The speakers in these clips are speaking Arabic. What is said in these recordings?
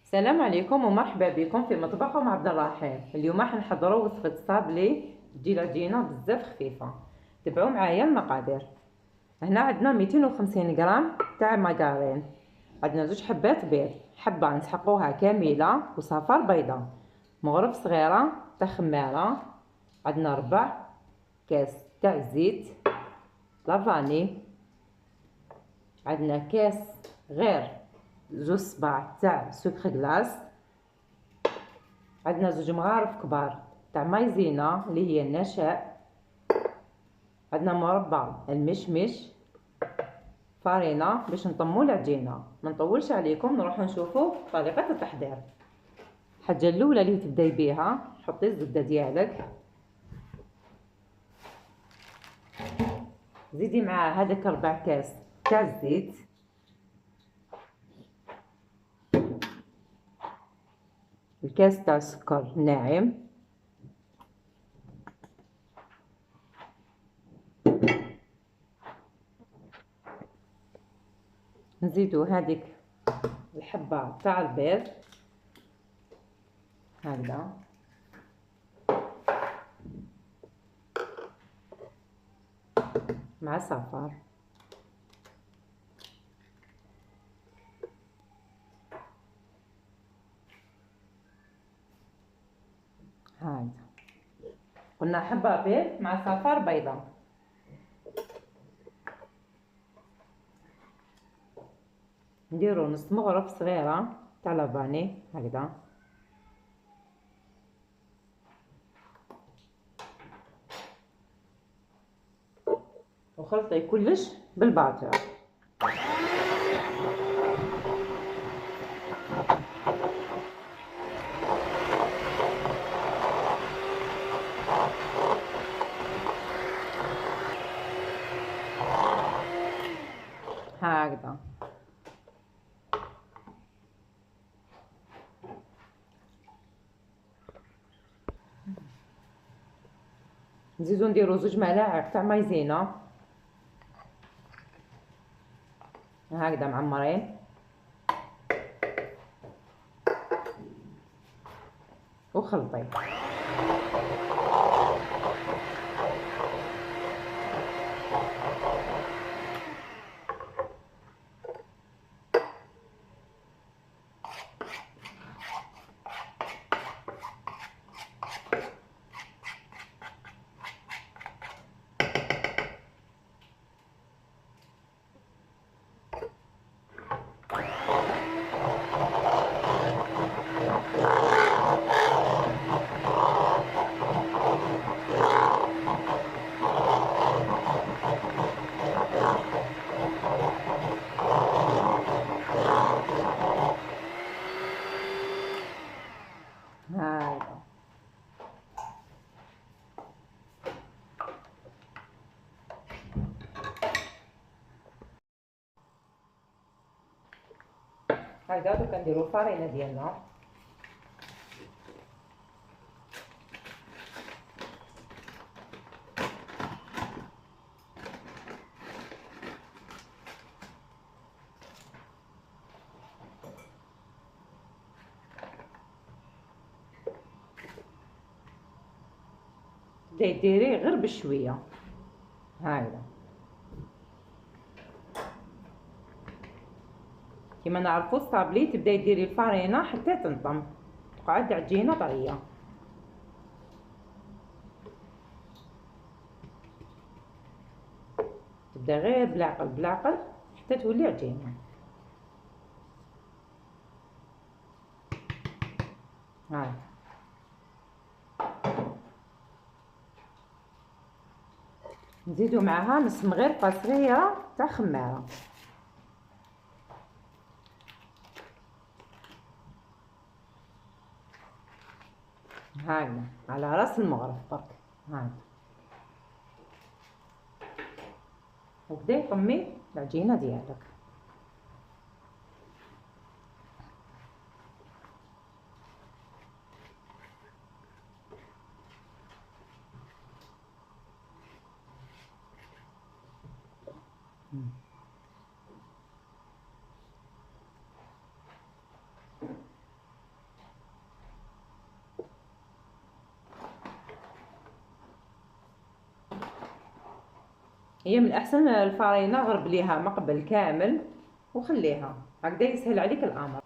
السلام عليكم ومرحبا بكم في مطبخكم عبد الرحيم. اليوم راح نحضروا وصفه صابلي تجي العجينه بزاف خفيفه. تبعوا معايا المقادير. هنا عندنا 250 غرام تاع ماكارين، عندنا زوج حبات بيض، حبه نسحقوها كامله وصفار بيضه، مغرف صغيره تاع خماره، عندنا ربع كاس تاع زيت لافاني، عندنا كاس غير زوج صباع تاع سكر كلاص، عندنا زوج مغارف كبار تاع مايزينا اللي هي النشا، عندنا مربى المشمش، فارينة باش نطمو العجينه. ما نطولش عليكم، نروح نشوفوا طريقه التحضير. الحاجه الاولى اللي تبداي بها، حطي الزبده ديالك، زيدي معاه هذاك 4 كاس تاع الزيت، الكاس تاع السكر ناعم، نزيدو هذيك الحبه تاع البيض هكذا، مع صفار، هكذا قلنا حبه بيض مع صفار بيضه. نديرو نص مغرف صغيره تاع لافاني هكذا، وخلطي كلش بالباطر. هكذا نزيدو نديرو زوج ملاعق تاع مايزينا هكذا معمرين، وخلطي. هكذا هكذا دوكا نديرو الفرينه ديالنا، تبداي ديريه غير بشويه هكذا. كيما نعرفو الصابلي تبداي ديري الفرينه حتى تنطم، تقعد عجينه طريه. تبدا غير بالعقل بالعقل حتى تولي عجينه. هاي نزيدو معاها نص مغرفه صغيره تاع خماره، هاي على راس المغرف برك هاي، وبداي طمي العجينه ديالك. هي من الاحسن الفرينه غرب ليها مقبل كامل وخليها هكذا يسهل عليك الامر.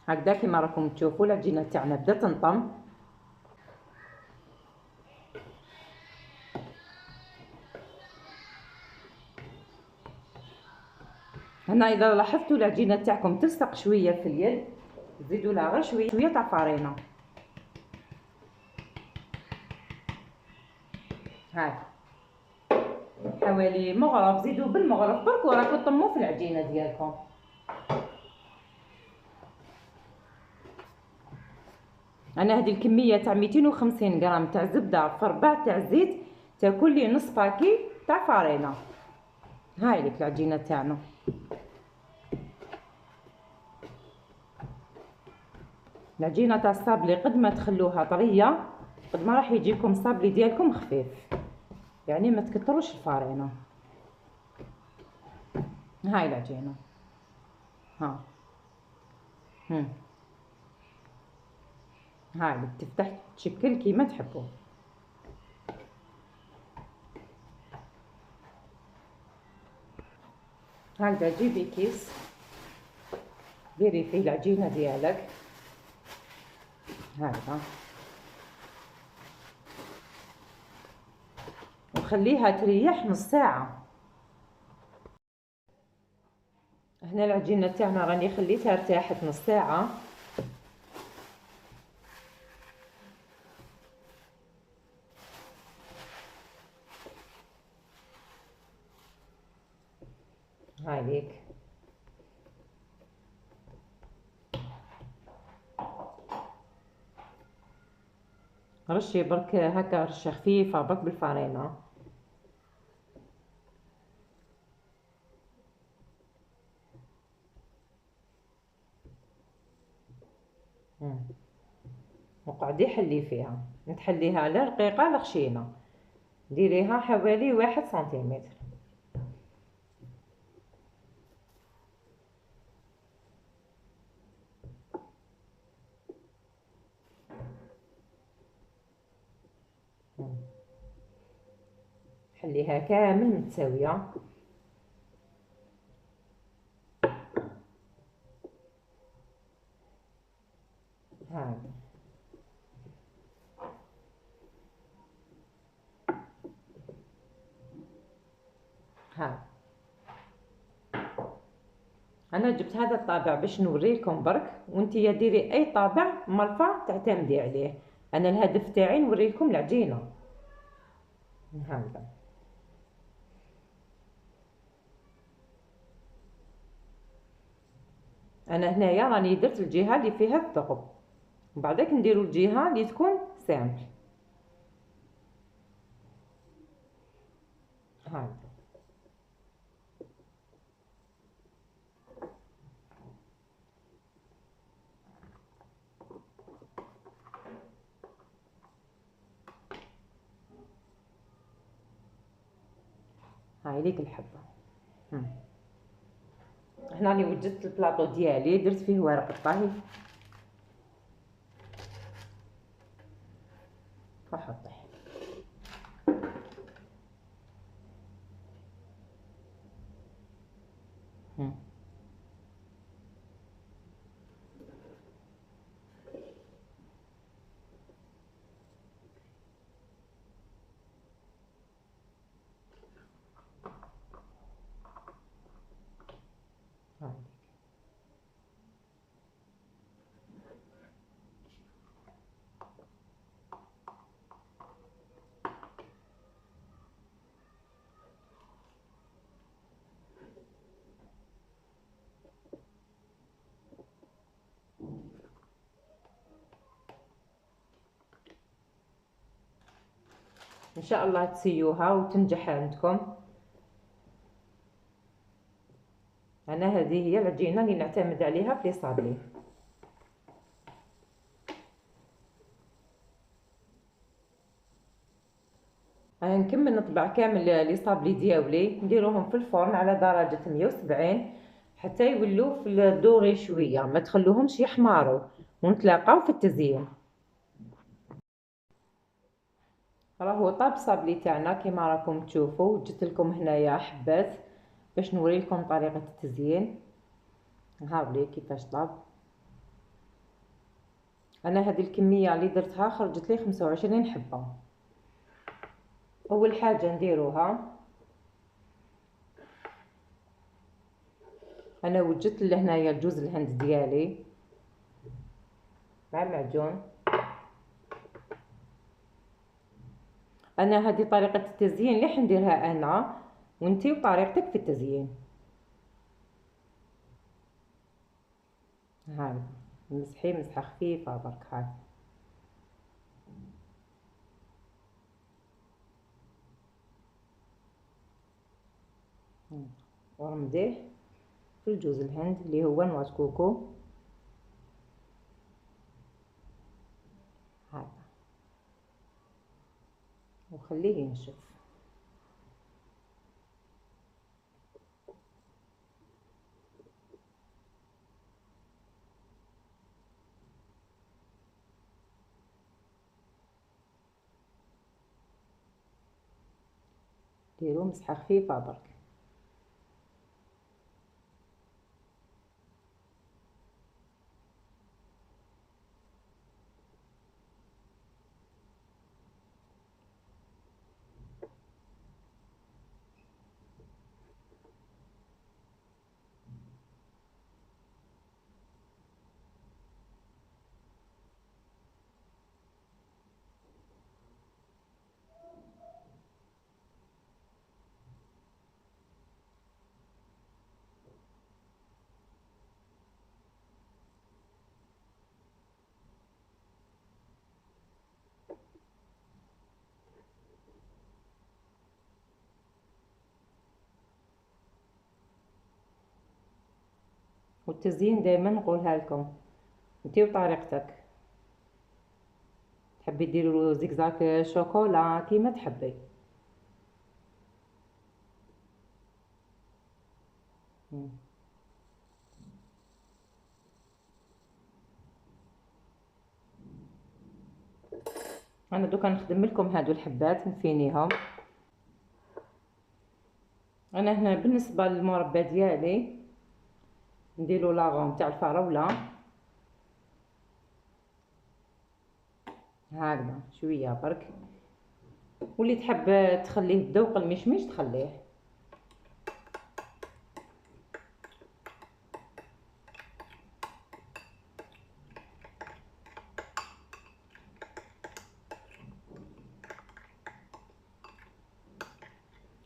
هكذا كما راكم تشوفوا العجينه تاعنا بدات تنطم. هنا اذا لاحظتوا العجينه تاعكم تلصق شويه في اليد زيدوا لها غير شويه تاع فرينه. هاي حوالي مغرف، زيدوا بالمغرف برك وراكم طموا في العجينه ديالكم. انا هذه الكميه تاع 250 غرام تاع زبده في 4 تاع زيت تاكل لي نص باكي تاع فرينه. هاي لك العجينه تاعنا. العجينه تاع الصابلي قد ما تخلوها طريه قد ما راح يجيكم الصابلي ديالكم خفيف، يعني ما تكتروش الفرينه. هاي العجينه ها هاي اللي تفتح تشكل كيما تحبوا. هكذا جيبي كيس ديري فيه العجينه ديالك هكذا وخليها تريح نص ساعه. هنا العجينه تاعنا راني خليتها ارتاحت نص ساعه. هاي ليك رشي برك هكا رشه خفيفه برك بالفرينه. وقعدي حلي فيها، تحليها لا رقيقه لا خشينه، ديريها حوالي 1 سنتيمتر. حليها كامل متساويه. هاي هاي انا جبت هذا الطابع باش نوريكم برك، وانتي ديري اي طابع مرفع تعتمدي عليه. انا الهدف تاعي نوريكم العجينه هكذا. انا هنايا راني درت الجهه اللي فيها الثقب وبعدك نديروا الجهه اللي تكون سامبل. هاي هاي ليك الحبه. هنا راني وجدت البلاطو ديالي درت فيه ورق الطهي وحطيه. ان شاء الله تسيوها وتنجح عندكم. انا هذه هي العجينه اللي نعتمد عليها في لي صابلي. نكمل نطبع كامل لي صابلي دياولي، نديروهم في الفرن على درجه 170 حتى يولوا في الدوري شويه، ما تخلوهمش يحمروا، ونتلاقاو في التزيين. راهو طاب صابلي تاعنا كيما راكم تشوفوا. جبت لكم هنايا حبات باش نوري لكم طريقه التزيين. هاولي كيفاش طاب. انا هذه الكميه اللي درتها خرجت لي 25 حبه. اول حاجه نديروها، انا وجدت لهنايا جوز الهند ديالي مع المعجون. انا هذه طريقه التزيين اللي حنديرها انا، وانتي وطريقتك في التزيين. هاي مسحي مسحه خفيفه برك. هاي ورمديه في الجوز الهند اللي هو نواة كوكو. هذا وخليه ينشف. ديروا مسحه خفيفه برك. والتزيين دائما نقولها لكم انتي وطريقتك. تحبي ديري له زيكزاك شوكولا كيما تحبي. انا دوكا نخدم لكم هادو الحبات نفينيهم. انا هنا بالنسبه للمربى ديالي نديرو لاغون تاع الفراوله هكذا شويه برك، واللي تحب تخليه بذوق المشمش تخليه.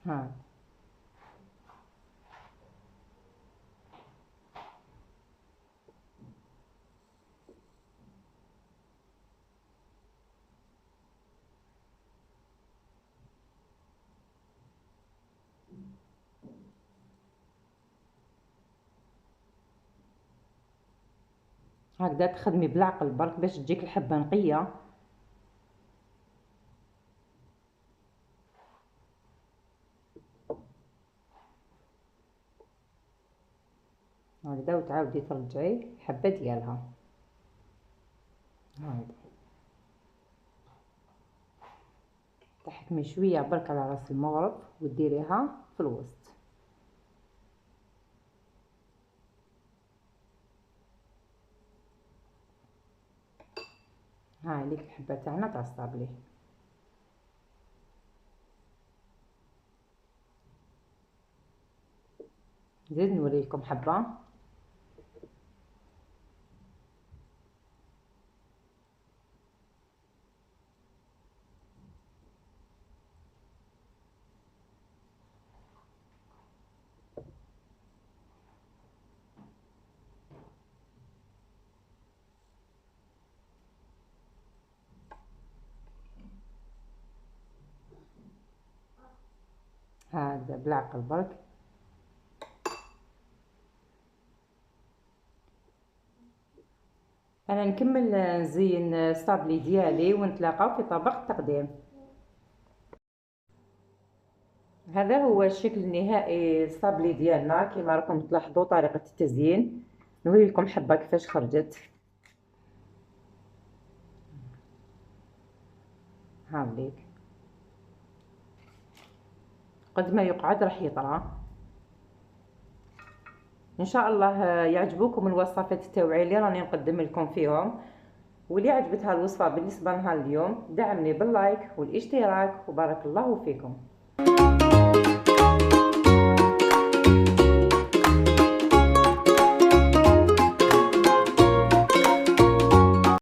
ها هكذا تخدمي بالعقل برك باش تجيك الحبه نقيه. هكذا وتعاودي ترجعي الحبه ديالها. هاي تحكمي شويه برك على راس المغرب وديريها في الوسط. هاي ليك الحبه تاعنا تاع الصابلي. نزيد نوريكم حبه. هكذا بالعقل برك. انا نكمل نزين الصابلي ديالي ونتلاقاو في طبق التقديم. هذا هو الشكل النهائي الصابلي ديالنا كما راكم تلاحظوا طريقه التزيين. نوري لكم حبه كيفاش خرجت. هاوليك قد ما يقعد راح يطرى. ان شاء الله يعجبوكم الوصفات التوعيه اللي راني نقدم لكم فيهم. واللي عجبتها الوصفه بالنسبه لها اليوم دعمني باللايك والاشتراك وبارك الله فيكم.